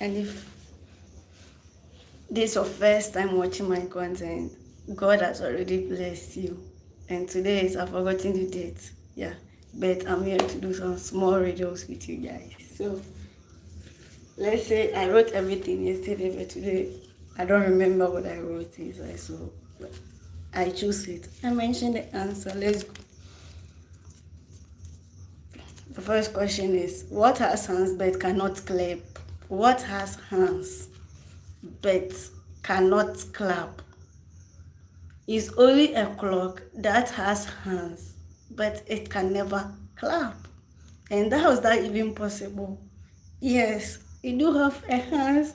And if this is your first time watching my content, God has already blessed you. And today is I've forgotten the date. Yeah. But I'm here to do some small riddles with you guys. So let's say I wrote everything yesterday, but today I don't remember what I wrote inside. So I choose it. I mentioned the answer. Let's go. The first question is, what has hands but cannot clap? What has hands but cannot clap? It's only a clock that has hands but it can never clap. And how is that even possible? Yes, it do have a hands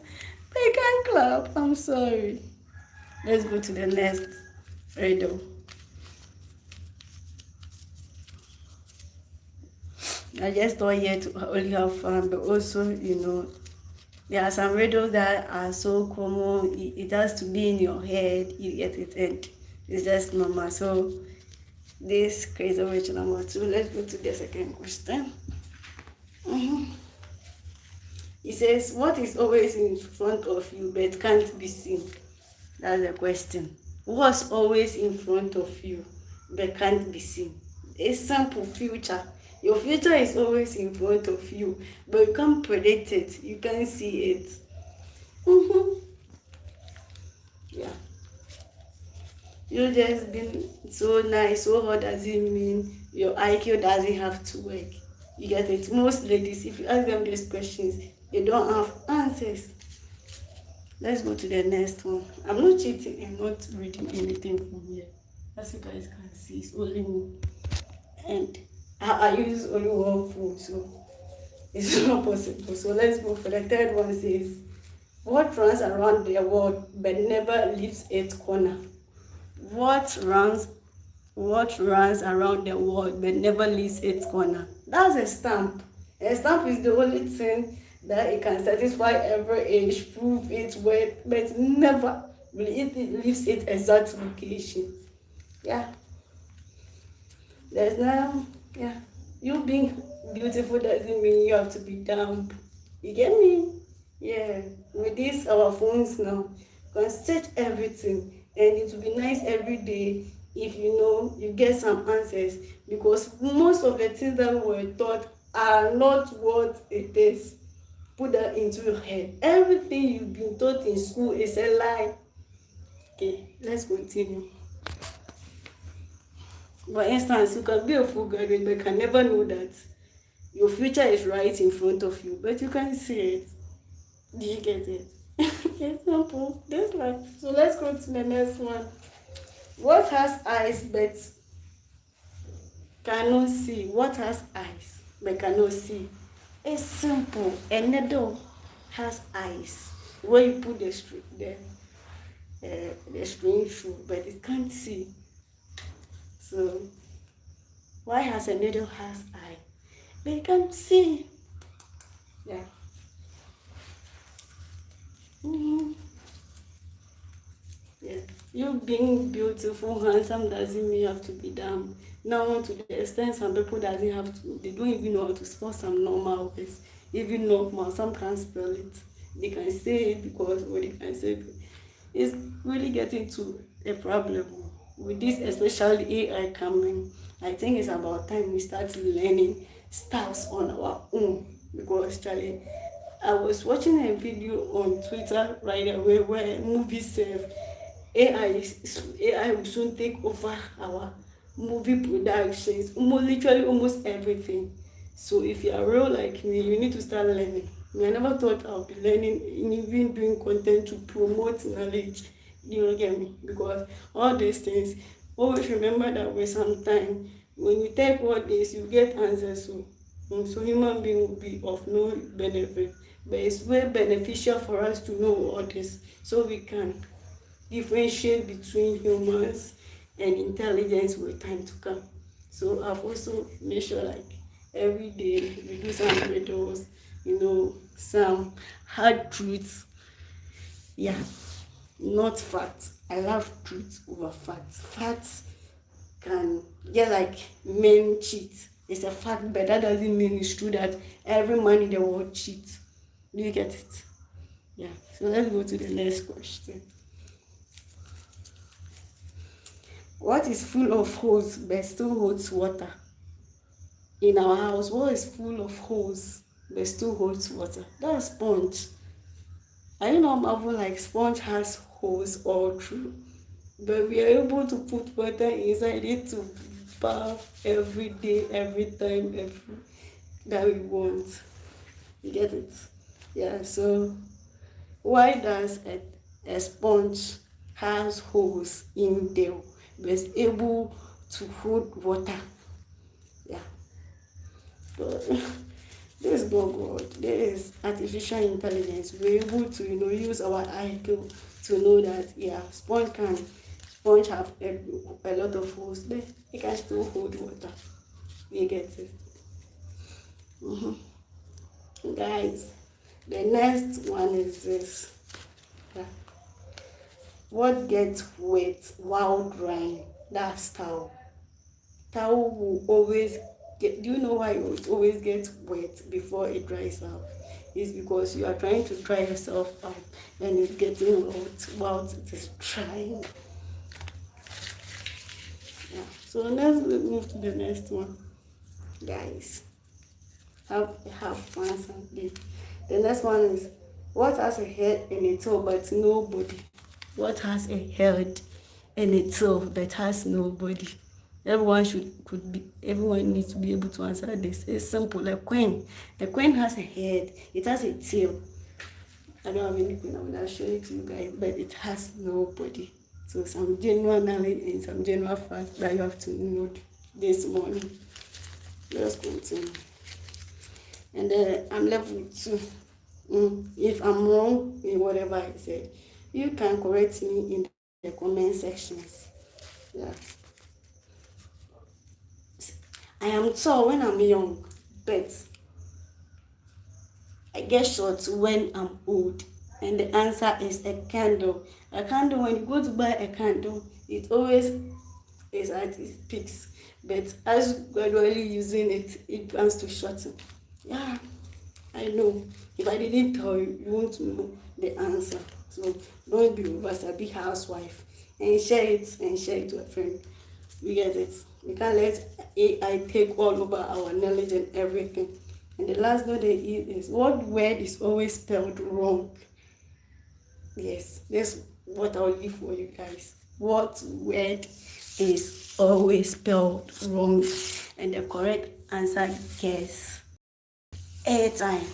but it can't clap. I'm sorry. Let's go to the next riddle. I just thought here to only have fun, but also, there are some riddles that are so common. It has to be in your head. You get it, and it's just normal. So this crazy rich number 2. Let's go to the second question. It says, what is always in front of you but can't be seen? That's the question. What's always in front of you but can't be seen? A simple future. Your future is always in front of you, but you can't predict it. You can't see it. Yeah. You just been so nice, so hot doesn't mean your IQ doesn't have to work. You get it? Most ladies, if you ask them these questions, they don't have answers. Let's go to the next one. I'm not cheating. I'm not reading anything from here. As you guys can see, it's only me. And I use only one phone, so it's not possible. So let's go for the third one. Says, what runs around the world but never leaves its corner? What runs around the world but never leaves its corner? That's a stamp. A stamp is the only thing that it can satisfy every age, prove its worth, but never it leaves its exact location. Yeah. There's now, yeah. You being beautiful doesn't mean you have to be dumb. You get me? Yeah. With this, our phones now, you can search everything, and it will be nice every day if you get some answers, because most of the things that we were taught are not what it is. Put that into your head. Everything you've been taught in school is a lie. Okay, let's continue. For instance, you can be a full graduate but can never know that your future is right in front of you, but you can't see it. Did you get it? It's simple. This life. So let's go to the next one. What has eyes but cannot see? What has eyes but cannot see? It's simple. A needle has eyes. Where you put the string through, but it can't see. So why has a needle has eye? But it can't see. Yeah. Yeah. You being beautiful, handsome doesn't mean you have to be dumb. Now to the extent some people doesn't have to, they don't even know how to spell some normal words. Even normal, some can't spell it. They can say it because what they can say it's really getting to a problem with this, especially AI coming. I think it's about time we start learning stuff on our own, because Charlie, I was watching a video on Twitter right away where movies say AI will soon take over our movie productions, almost everything. So if you are real like me, you need to start learning. I never thought I'll be learning and even doing content to promote knowledge. You get me? Because all these things, always remember that with some time, when you type all this, you get answers. So human being will be of no benefit. But it's very beneficial for us to know all this, so we can differentiate between humans and intelligence with time to come. So I've also made sure like every day we do some riddles, some hard truths. Yeah, not facts. I love truth over facts. Facts can get like men cheat. It's a fact, but that doesn't mean it's true that every man in the world cheats. Do you get it? Yeah, so let's go to the next question. What is full of holes but still holds water? In our house, what is full of holes but still holds water? That's sponge. I know I'm having like sponge has holes all through, but we are able to put water inside it to bath every day, every time, every that we want. You get it? Yeah, so why does a sponge has holes in there but is able to hold water? Yeah, but this is not God. There is artificial intelligence. We're able to, use our IQ to know that, yeah, sponge have a lot of holes, but it can still hold water. You get it? Guys, the next one is this. Yeah. What gets wet while drying? That's towel. Towel will always get, do you know why it always gets wet before it dries out? It's because you are trying to dry yourself out and it's getting wet while it is drying. Yeah. So let's move to the next one. Guys, have fun something. The next one is, what has a head and a tail but no body? What has a head and a tail but has no body? Everyone needs to be able to answer this. It's simple. A coin. A coin has a head, it has a tail. I don't have anything, I will show it to you guys, but it has no body. So some general knowledge and some general facts that you have to know this morning. Let's continue. And then I'm left with 2. If I'm wrong in whatever I said, you can correct me in the comment sections. Yeah. I am tall when I'm young, but I get short when I'm old. And the answer is a candle. A candle, when you go to buy a candle, it always is at its peaks. But as gradually using it, it begins to shorten. Yeah, I know. If I didn't tell you, you won't know the answer. So don't be over-sabi housewife. And share it to a friend. You get it? We can't let AI take all over our knowledge and everything. And the last note they eat is, what word is always spelled wrong? Yes, that's what I'll leave for you guys. What word is always spelled wrong? And the correct answer is airtime.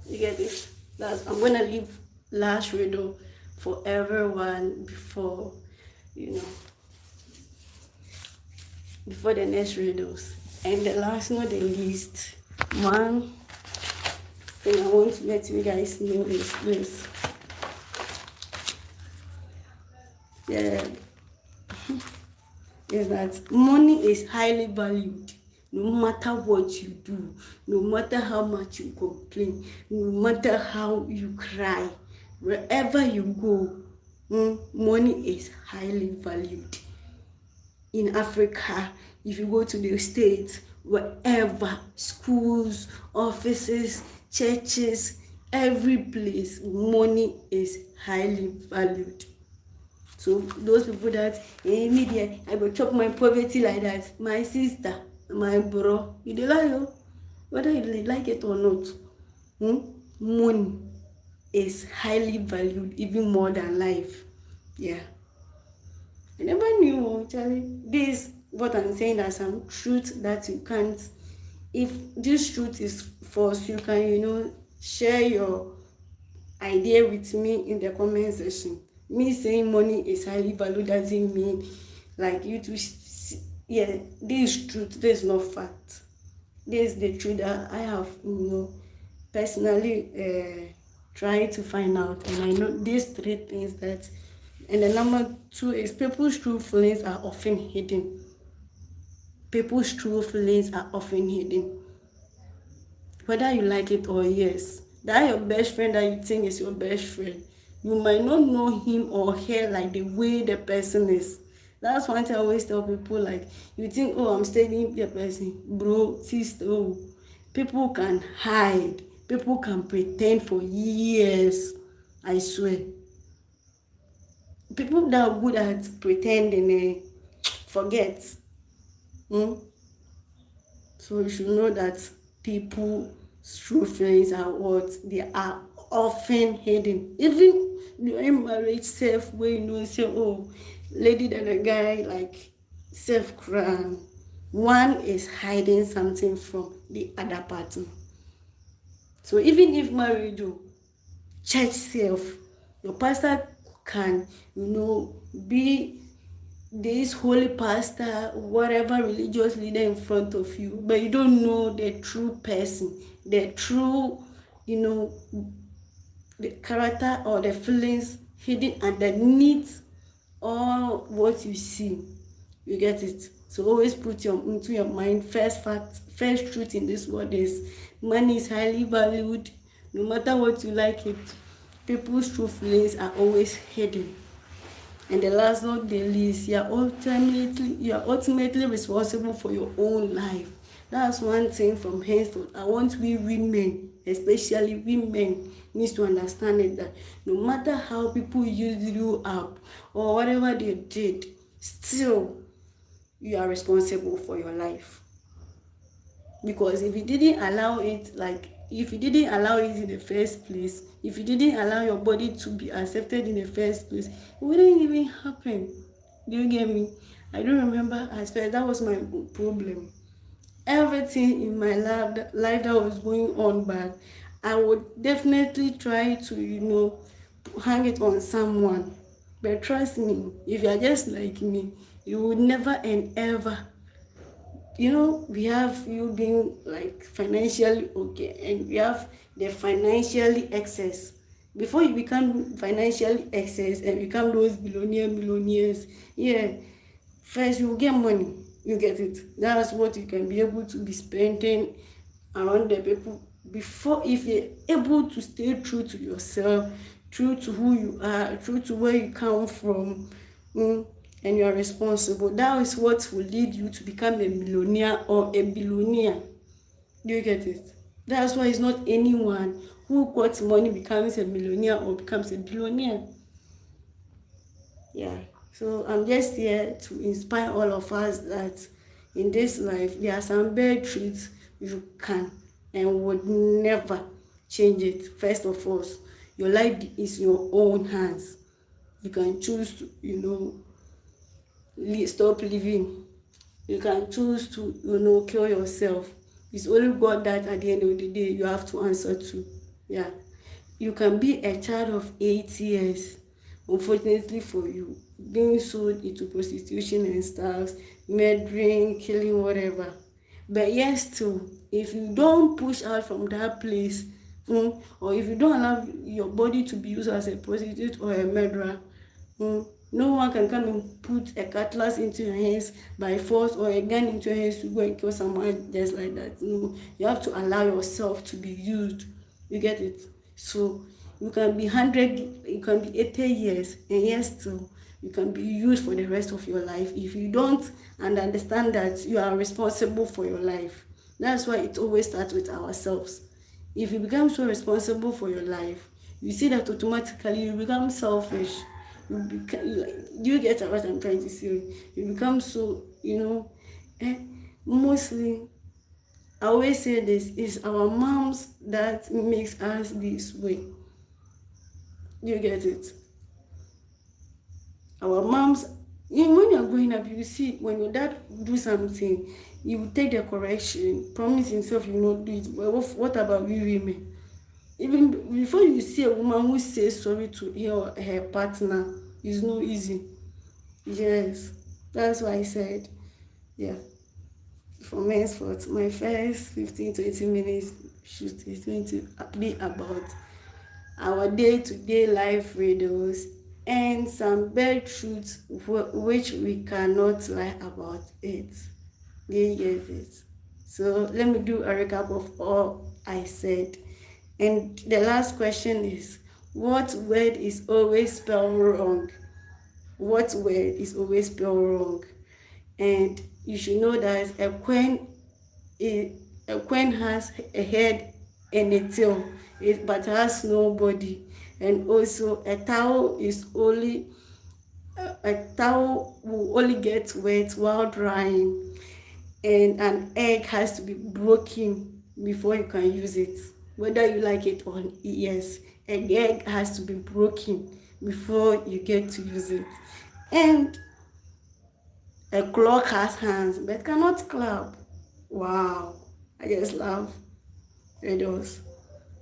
You get it? I'm gonna leave last riddle for everyone before before the next riddles. And the last not the least, one thing I want to let you guys know is this. Yeah, is that money is highly valued. No matter what you do, no matter how much you complain, no matter how you cry, wherever you go, money is highly valued. In Africa, if you go to the States, wherever, schools, offices, churches, every place, money is highly valued. So those people that in media, I go chop my poverty like that, my sister, my bro, you dey lie, whether you like it or not, money is highly valued, even more than life. Yeah. I never knew, Charlie. This, what I'm saying, are some truth that you can't. If this truth is false, you can, share your idea with me in the comment section. Me saying money is highly valued doesn't mean like you to. Yeah, this is truth. This is not fact. This is the truth that I have, personally tried to find out, and I know these 3 things that. And the number 2 is people's true feelings are often hidden. People's true feelings are often hidden. Whether you like it or yes, that your best friend that you think is your best friend, you might not know him or her like the way the person is. That's one thing I always tell people, like, you think, oh, I'm studying the person. Bro, sister, people can hide. People can pretend for years. I swear. People that are good at pretending, forget. Hmm? So you should know that people's true feelings are what they are often hidden. Even during marriage self, where you know say, oh, lady than a guy like self crime. One is hiding something from the other partner. So even if marriage, church self, your pastor can, be this holy pastor, whatever religious leader in front of you, but you don't know the true person, the true, the character or the feelings hidden underneath all what you see. You get it? So always put into your mind, first truth in this world is money is highly valued. No matter what you like it, people's true feelings are always hidden. And the last not the least, you are ultimately responsible for your own life. That's one thing from henceforth. I want we women, especially women, needs to understand it, that no matter how people use you up or whatever they did, still you are responsible for your life. Because if you didn't allow it, in the first place, if you didn't allow your body to be accepted in the first place, it wouldn't even happen. Do you get me? I don't remember as far that was my problem. Everything in my life that was going on bad, I would definitely try to, hang it on someone. But trust me, if you are just like me, you would never and ever, we have you being like financially okay, and we have the financially excess. Before you become financially excess and become those millionaires, yeah, first you get money, you get it. That's what you can be able to be spending around the people. Before, if you're able to stay true to yourself, true to who you are, true to where you come from, and you are responsible, that is what will lead you to become a millionaire or a billionaire. Do you get it? That's why it's not anyone who got money becomes a millionaire or becomes a billionaire. Yeah. So I'm just here to inspire all of us that in this life there are some bad truths you can and would never change it. First of all, your life is your own hands. You can choose to, stop living. You can choose to, kill yourself. It's only God that at the end of the day you have to answer to. Yeah. You can be a child of 8 years, unfortunately for you, being sold into prostitution and stuff, murdering, killing, whatever. But yes, still, if you don't push out from that place, or if you don't allow your body to be used as a prostitute or a murderer, no one can come and put a cutlass into your hands by force or a gun into your hands to go and kill someone just like that. You have to allow yourself to be used. You get it? So you can be 100, you can be 80 years, and yes, still you can be used for the rest of your life if you don't and understand that you are responsible for your life. That's why it always starts with ourselves. If you become so responsible for your life, you see that automatically you become selfish. Do you get what I'm trying to say? You become so, mostly, I always say this, is our moms that makes us this way. Do you get it? Our moms, when you're growing up, you see when your dad do something, you will take the correction, promise himself you will not do it. But what about we women? Even before you see a woman who says sorry to her partner, it's not easy. Yes, that's why I said, yeah, for henceforth, my first 15-20 minutes shoot is going to be about our day-to-day life riddles and some bad truths which we cannot lie about it. Do you get it? So let me do a recap of all I said. And the last question is, what word is always spelled wrong? What word is always spelled wrong? And you should know that a coin has a head and a tail, but has no body. And also a towel will only get wet while drying, and an egg has to be broken before you can use it, whether you like it or yes, an egg has to be broken before you get to use it. And a clock has hands but cannot clap. Wow, I just love riddles.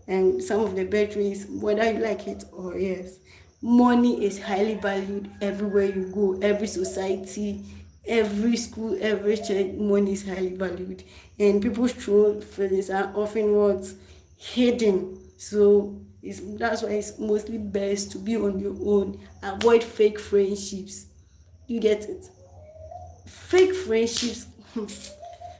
And some of the batteries, whether you like it or yes, money is highly valued everywhere you go, every society, every school, every church. Money is highly valued, and people's true feelings are often what's hidden. So that's why it's mostly best to be on your own. Avoid fake friendships. You get it? Fake friendships.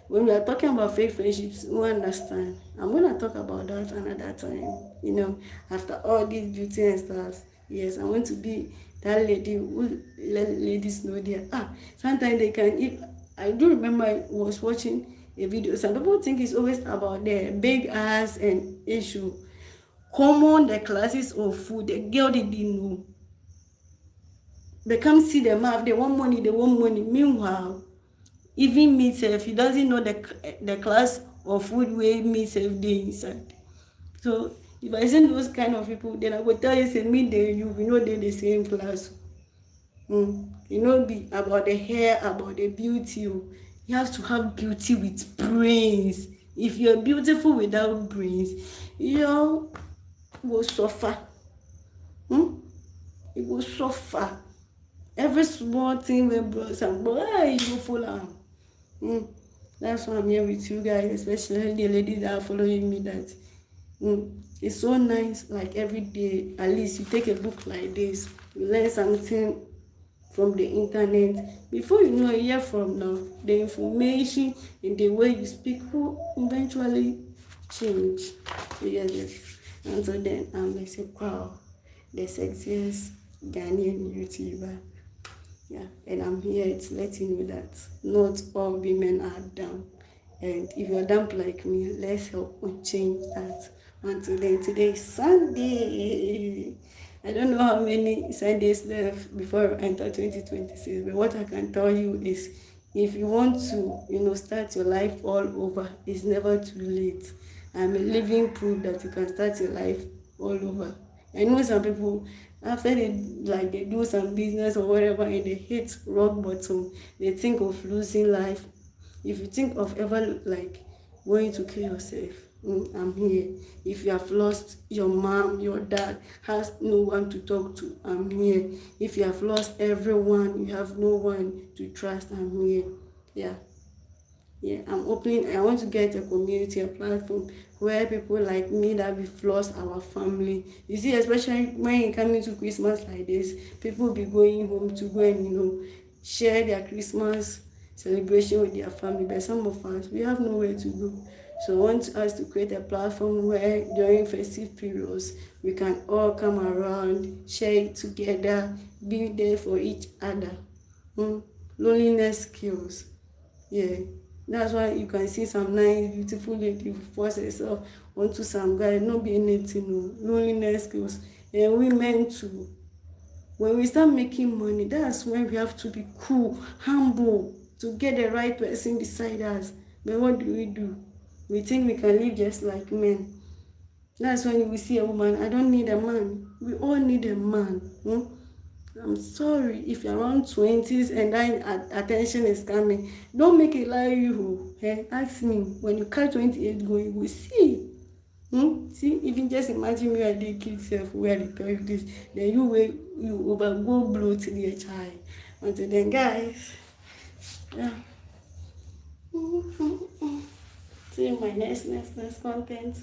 When we are talking about fake friendships, we understand. I'm gonna talk about that another time. After all these beauty and stuff, yes, I want to be that lady who let ladies know there. Sometimes they can. If I do remember, I was watching a video. Some people think it's always about the big ass and issue. Common the classes of food. The girl didn't know. They come see them have. They want money. They want money. Meanwhile, even me sef, he doesn't know the class of food wey me sef dey inside. So if I see those kind of people, then I go tell you say me dey you, we no dey the same class. E no be about the hair, about the beauty o. You have to have beauty with brains. If you're beautiful without brains, you go suffer. You go suffer. Every small thing wey bros am, but you go follow am. That's why I'm here with you guys, especially the ladies that are following me. That it's so nice. Like every day, at least you take a book like this, you learn something from the internet. Before you know, a year from now, the information in the way you speak will eventually change. Yes. And so then I'm like, wow, the sexiest Ghanaian YouTuber. Yeah, and I'm here to let you know that not all women are dumb. And if you're dumb like me, let's help change that. And today is Sunday. I don't know how many Sundays left before I enter 2026, but what I can tell you is if you want to, start your life all over, it's never too late. I'm a living proof that you can start your life all over. I know some people, after they do some business or whatever and they hit rock bottom, they think of losing life. If you think of ever going to kill yourself, I'm here. If you have lost your mom, your dad has no one to talk to, I'm here. If you have lost everyone, you have no one to trust, I'm here. I want to get a community, a platform where people like me that we've lost our family. You see, especially when you come into Christmas like this, people will be going home to go and, share their Christmas celebration with their family. But some of us, we have nowhere to go. So I want us to create a platform where during festive periods, we can all come around, share it together, be there for each other. Loneliness kills. Yeah. That's why you can see some nice, beautiful lady force herself onto some guy, not be anything. Loneliness skills. And women too. When we start making money, that's when we have to be cool, humble, to get the right person beside us. But what do? We think we can live just like men. That's when you will see a woman, I don't need a man. We all need a man. I'm sorry if you're around 20s and that attention is coming. Don't make it like you. Ask me. When you catch 28 go, you will see. See, even just imagine me and the kids where they tell you this. Then you overgo blow to the child. Until then, guys. Yeah. See you in my next content.